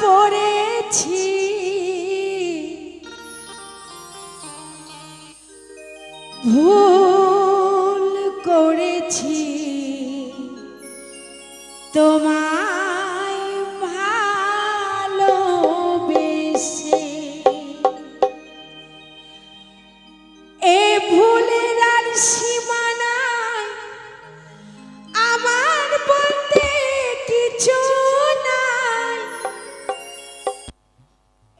করেছি ভুল করেছি তোমায় ভালোবেসে এ ভুলের আর সীমানায় আমার বলতে কিছু নাই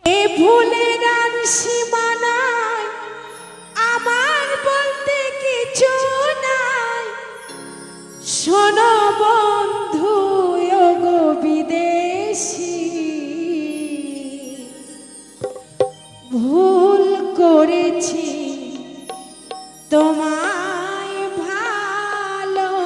এ ভুলের আর সীমানায় আমার বলতে কিছু নাই শোনো বন্ধু ওগো বিদেশী ভুল করেছি তোমায় ভালোবেসে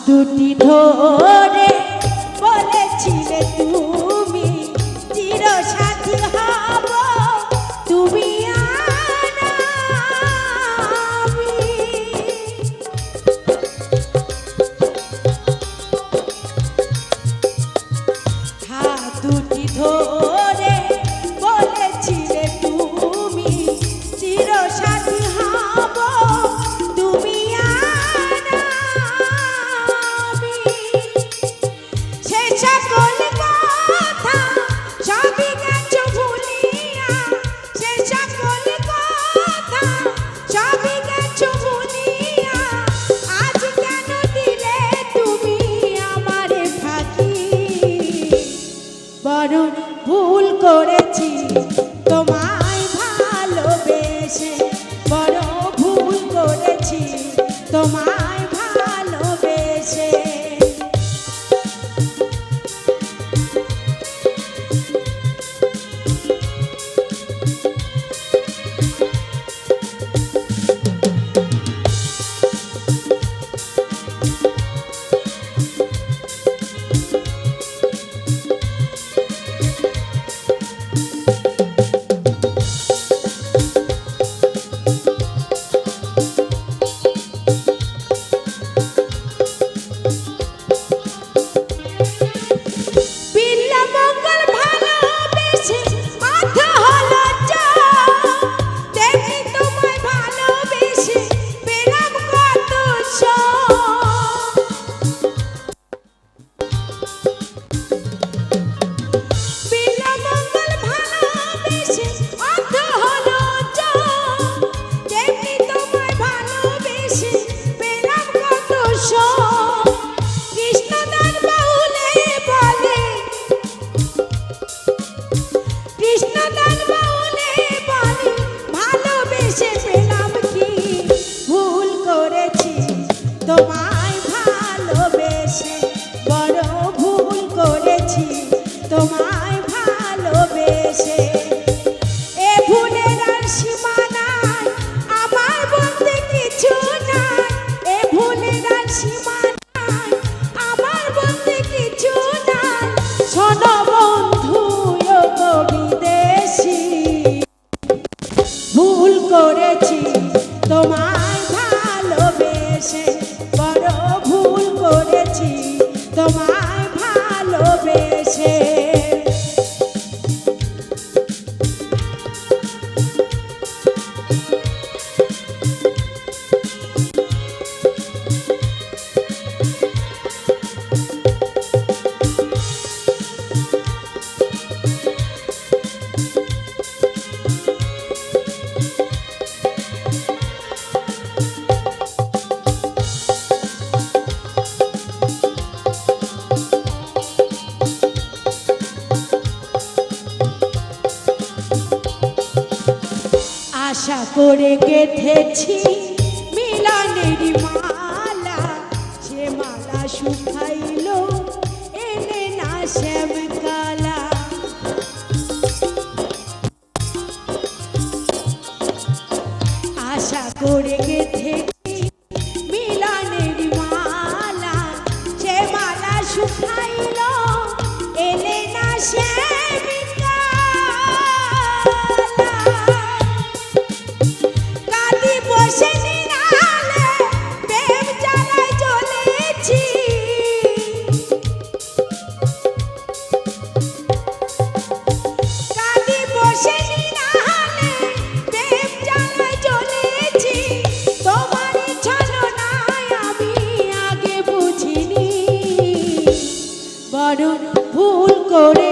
দুটি ধরে বলেছিলে তুমি চিরসাথী হব তুমি আর আমি হাত দুটি ধরে বলেছিলে তুমি চিরসাথী হব তুমি ভুল করেছি তোমায় ভালোবেসে বড় ভুল করেছি তোমায় ভালোবেসে তোমায় ভালোবেসে বড় ভুল করেছি তোমায় ভালোবেসে এ ভুলের আর সীমানায় আমার বলতে কিছু নাই এ ভুলের আর সীমানায় আমার বলতে কিছু নাই তোমায় ভালোবেসে। আশা করে গেঁথেছি মিলনের মালা, সে মালা শুকাইল এলে না শ্যামকালা। আশা করে গেঁথেছি মিলনের মালা, সে মালা শুকাইল এলে না শ্যামকালা। বসে নিরালে প্রেম জ্বালায় জ্বলেছি, কাঁদি বসে নিরালে প্রেম জ্বালায় জ্বলেছি। তোমারই ছলনায় আমি আগে বুঝিনি, বড় ভুল করে